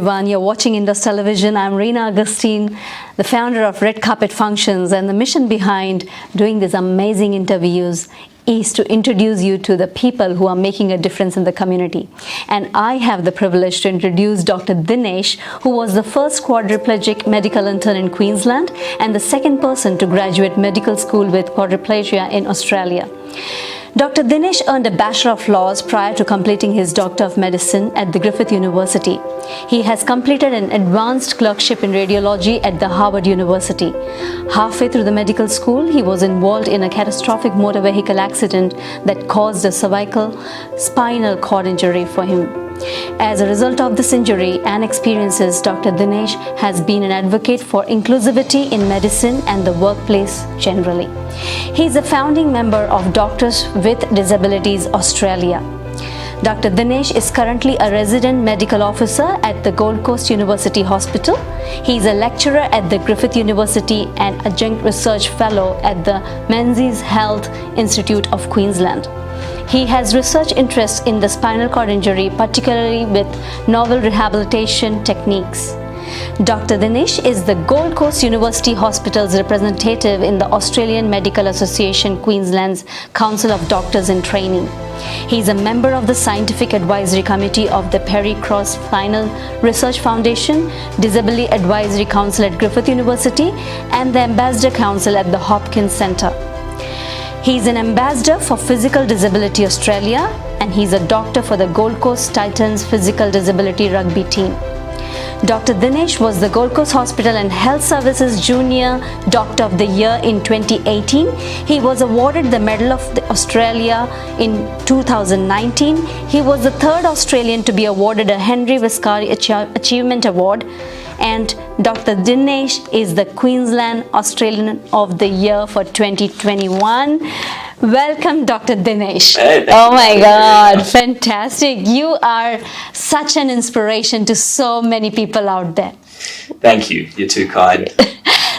everyone. You're watching Indus Television. I'm Reena Augustine, the founder of Red Carpet Functions, and the mission behind doing these amazing interviews is to introduce you to the people who are making a difference in the community. And I have the privilege to introduce Dr. Dinesh, who was the first quadriplegic medical intern in Queensland and the second person to graduate medical school with quadriplegia in Australia. Dr. Dinesh earned a Bachelor of Laws prior to completing his Doctor of Medicine at the Griffith University. He has completed an advanced clerkship in radiology at the Harvard University. Halfway through the medical school, he was involved in a catastrophic motor vehicle accident that caused a cervical spinal cord injury for him. As a result of this injury and experiences, Dr. Dinesh has been an advocate for inclusivity in medicine and the workplace generally. He is a founding member of Doctors with Disabilities Australia. Dr. Dinesh is currently a resident medical officer at the Gold Coast University Hospital. He is a lecturer at the Griffith University and adjunct research fellow at the Menzies Health Institute of Queensland. He has research interests in the spinal cord injury, particularly with novel rehabilitation techniques. Dr. Dinesh is the Gold Coast University Hospital's representative in the Australian Medical Association Queensland's Council of Doctors in Training. He is a member of the Scientific Advisory Committee of the Perry Cross Spinal Research Foundation, Disability Advisory Council at Griffith University, and the Ambassador Council at the Hopkins Centre. He is an ambassador for Physical Disability Australia, and he is a doctor for the Gold Coast Titans Physical Disability Rugby team. Dr. Dinesh was the Gold Coast Hospital and Health Services Junior Doctor of the Year in 2018. He was awarded the Medal of Australia in 2019. He was the third Australian to be awarded a Henry Viscari Achievement Award. And Dr. Dinesh is the Queensland Australian of the Year for 2021. Welcome, Dr. Dinesh. Hey, oh my God, fantastic. You are such an inspiration to so many people out there. Thank you. You're too kind.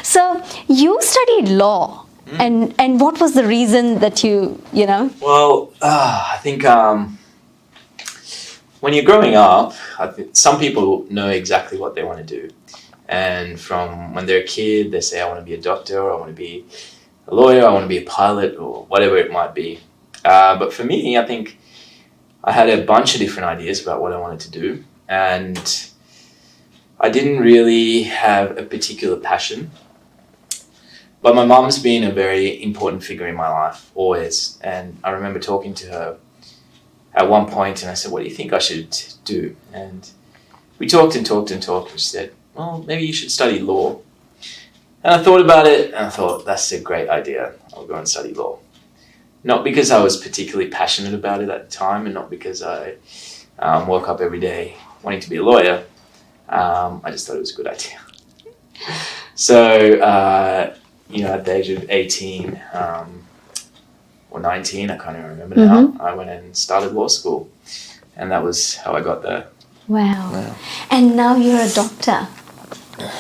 So you studied law. And what was the reason that you know? Well, I think when you're growing up, some people know exactly what they want to do. And from when they're a kid, they say, I want to be a doctor, or I want to be a lawyer, I want to be a pilot, or whatever it might be. But for me, I think I had a bunch of different ideas about what I wanted to do. And I didn't really have a particular passion. But my mum's been a very important figure in my life, always. And I remember talking to her at one point, and I said, what do you think I should do? And we talked and talked and talked, and she said, well, maybe you should study law. And I thought about it, and I thought, that's a great idea. I'll go and study law. Not because I was particularly passionate about it at the time, and not because I woke up every day wanting to be a lawyer. I just thought it was a good idea. So, at the age of 18, or 19, I can't even remember now, I went and started law school. And that was how I got there. Wow. And now you're a doctor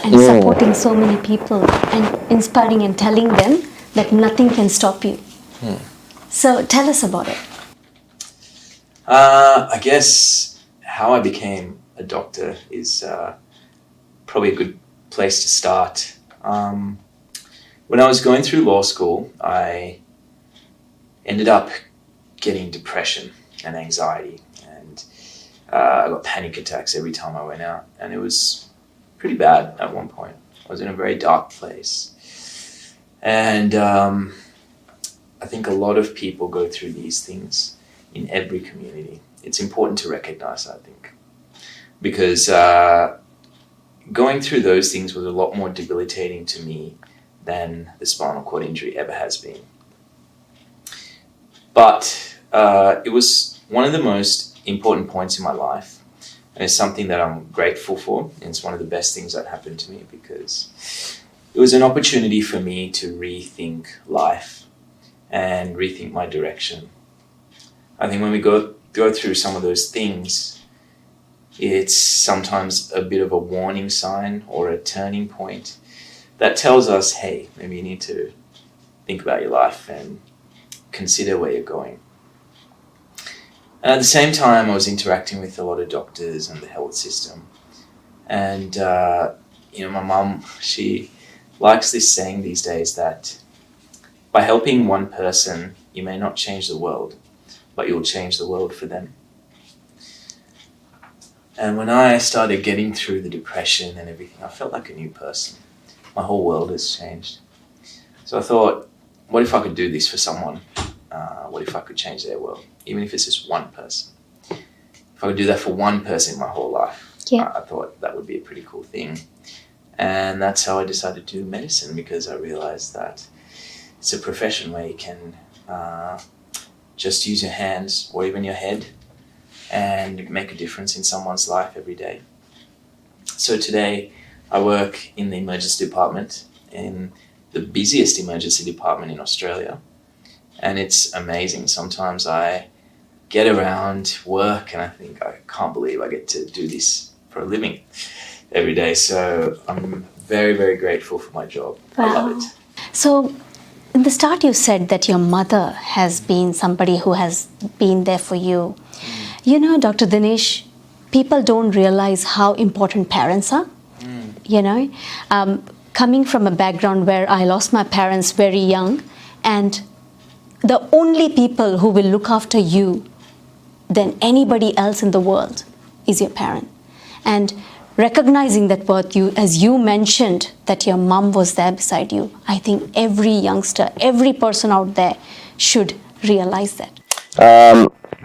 and supporting so many people and inspiring and telling them that nothing can stop you. So tell us about it. I guess how I became a doctor is probably a good place to start. When I was going through law school, I ended up getting depression and anxiety, and I got panic attacks every time I went out, and it was pretty bad at one point. I was in a very dark place, and I think a lot of people go through these things in every community. It's important to recognize, I think, because going through those things was a lot more debilitating to me than the spinal cord injury ever has been. But it was one of the most important points in my life, and it's something that I'm grateful for, and it's one of the best things that happened to me, because it was an opportunity for me to rethink life and rethink my direction. I think when we go through some of those things, it's sometimes a bit of a warning sign or a turning point that tells us, hey, maybe you need to think about your life and consider where you're going. And at the same time, I was interacting with a lot of doctors and the health system. And, my mum, she likes this saying these days that by helping one person, you may not change the world, but you'll change the world for them. And when I started getting through the depression and everything, I felt like a new person. My whole world has changed. So I thought, what if I could do this for someone? What if I could change their world? Even if it's just one person. If I could do that for one person in my whole life, I thought that would be a pretty cool thing. And that's how I decided to do medicine, because I realized that it's a profession where you can just use your hands or even your head and make a difference in someone's life every day. So today I work in the emergency department, in the busiest emergency department in Australia. And it's amazing. Sometimes I get around work and I think, I can't believe I get to do this for a living every day. So I'm very, very grateful for my job. Wow. I love it. So in the start you said that your mother has been somebody who has been there for you. You know, Dr. Dinesh, people don't realize how important parents are. Coming from a background where I lost my parents very young, and the only people who will look after you than anybody else in the world is your parent. And recognizing that what as you mentioned, that your mom was there beside you, I think every youngster, every person out there should realize that.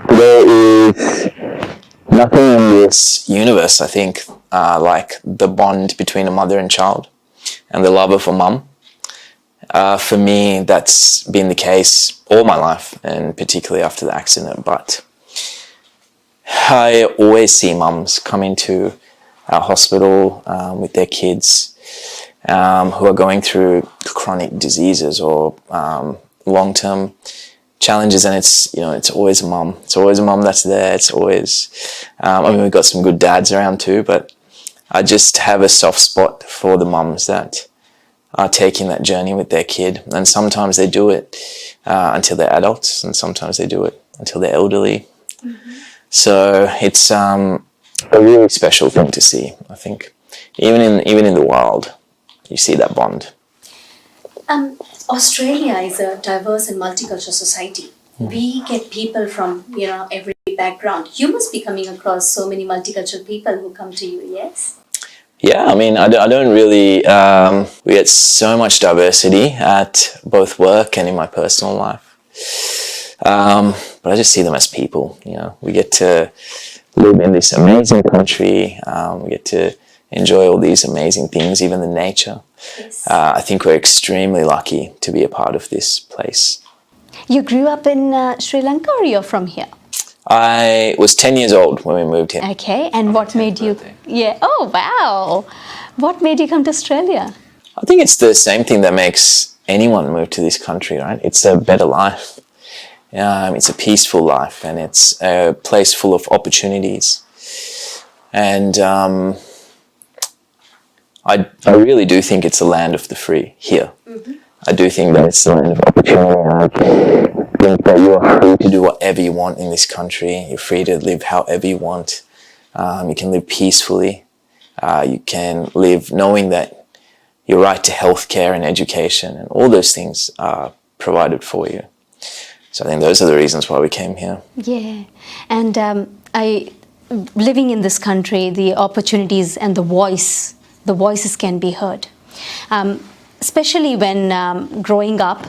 There is nothing in this universe, I think, like the bond between a mother and child and the love of a mum. For me, that's been the case all my life, and particularly after the accident. But I always see mums come into our hospital with their kids who are going through chronic diseases or long-term challenges, and it's always a mum. It's always a mum that's there. It's always, we've got some good dads around too, but I just have a soft spot for the mums that are taking that journey with their kid. And sometimes they do it until they're adults, and sometimes they do it until they're elderly. Mm-hmm. So it's a really special thing to see, I think. Even in the wild, you see that bond. Australia is a diverse and multicultural society. We get people from, every background. You must be coming across so many multicultural people who come to you, yes? Yeah, I don't really, we get so much diversity at both work and in my personal life. But I just see them as people, we get to live in this amazing country. We get to enjoy all these amazing things, even the nature. Yes. I think we're extremely lucky to be a part of this place. You grew up in Sri Lanka, or you're from here? I was 10 years old when we moved here. Okay, and what made you... Birthday. Yeah, oh wow! What made you come to Australia? I think it's the same thing that makes anyone move to this country, right? It's a better life. It's a peaceful life, and it's a place full of opportunities. And I really do think it's the land of the free here. Mm-hmm. I do think that it's the land of opportunity. I think that you are free to do whatever you want in this country. You're free to live however you want. You can live peacefully. You can live knowing that your right to healthcare and education and all those things are provided for you. So I think those are the reasons why we came here. Yeah, and living in this country, the opportunities and the voices can be heard. Especially when growing up,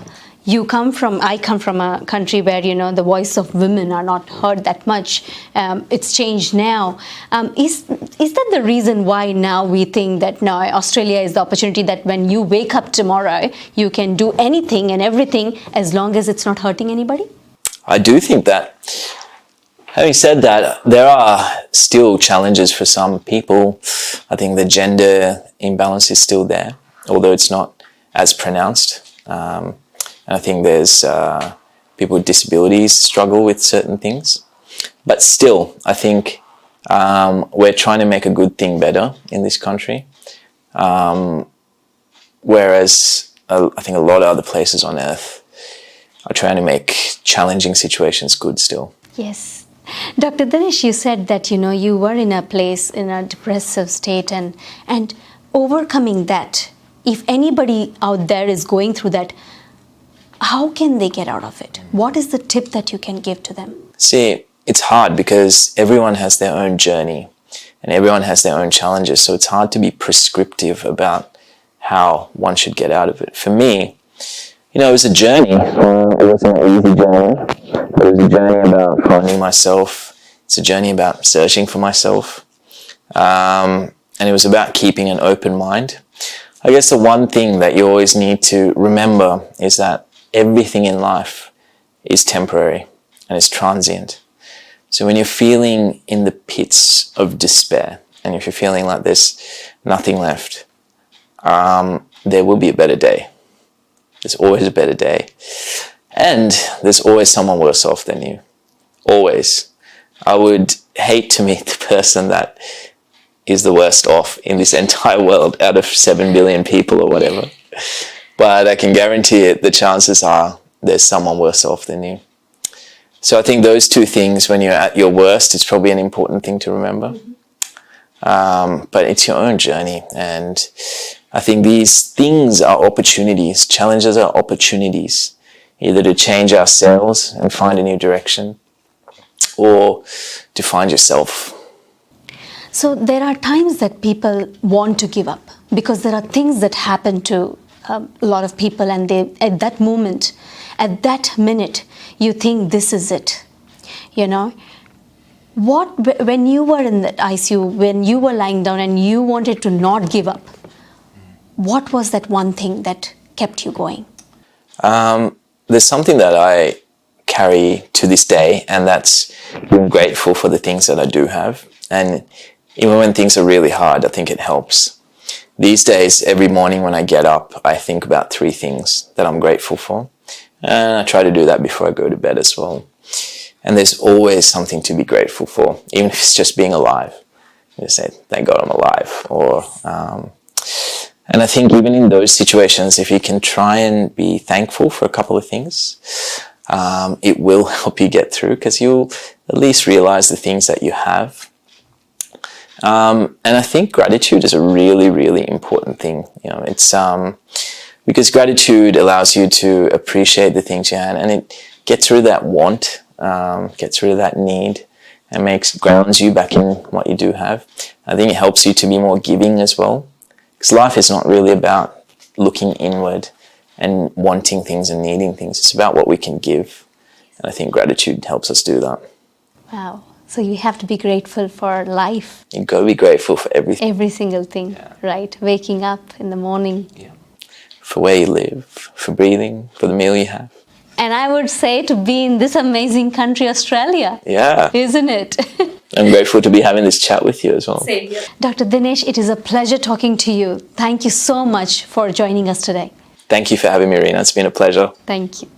I come from a country where, the voice of women are not heard that much. It's changed now. Is that the reason why now we think that now Australia is the opportunity that when you wake up tomorrow, you can do anything and everything as long as it's not hurting anybody? I do think that. Having said that, there are still challenges for some people. I think the gender imbalance is still there, although it's not as pronounced. And I think there's people with disabilities struggle with certain things. But still, I think we're trying to make a good thing better in this country. Whereas I think a lot of other places on earth are trying to make challenging situations good still. Yes, Dr. Dinesh, you said that you were in a place in a depressive state, and overcoming that. If anybody out there is going through that, how can they get out of it? What is the tip that you can give to them? See, it's hard because everyone has their own journey and everyone has their own challenges. So it's hard to be prescriptive about how one should get out of it. For me, it was a journey. It wasn't an easy journey, but it was a journey about finding myself. It's a journey about searching for myself. And it was about keeping an open mind. I guess the one thing that you always need to remember is that everything in life is temporary and is transient. So when you're feeling in the pits of despair, and if you're feeling like there's nothing left, there will be a better day. There's always a better day. And there's always someone worse off than you. Always. I would hate to meet the person that is the worst off in this entire world out of 7 billion people or whatever. But I can guarantee it, the chances are there's someone worse off than you. So I think those two things, when you're at your worst, it's probably an important thing to remember. But it's your own journey. And I think these things are opportunities. Challenges are opportunities, either to change ourselves and find a new direction, or to find yourself. So there are times that people want to give up because there are things that happen to a lot of people, and they, at that moment, at that minute, you think this is it. When you were in the ICU, when you were lying down and you wanted to not give up, what was that one thing that kept you going? There's something that I carry to this day, and that's being grateful for the things that I do have. And even when things are really hard, I think it helps. These days, every morning when I get up, I think about 3 things that I'm grateful for. And I try to do that before I go to bed as well. And there's always something to be grateful for, even if it's just being alive. You say, thank God I'm alive. And I think even in those situations, if you can try and be thankful for a couple of things, it will help you get through, because you'll at least realize the things that you have. And I think gratitude is a really, really important thing. It's because gratitude allows you to appreciate the things you have, and it gets rid of that want, gets rid of that need, and grounds you back in what you do have. I think it helps you to be more giving as well, because life is not really about looking inward and wanting things and needing things. It's about what we can give, and I think gratitude helps us do that. Wow. So you have to be grateful for life. You've got to be grateful for everything. Every single thing, right? Waking up in the morning. Yeah. For where you live, for breathing, for the meal you have. And I would say to be in this amazing country, Australia. Yeah. Isn't it? I'm grateful to be having this chat with you as well. Same here. Dr. Dinesh, it is a pleasure talking to you. Thank you so much for joining us today. Thank you for having me, Reena. It's been a pleasure. Thank you.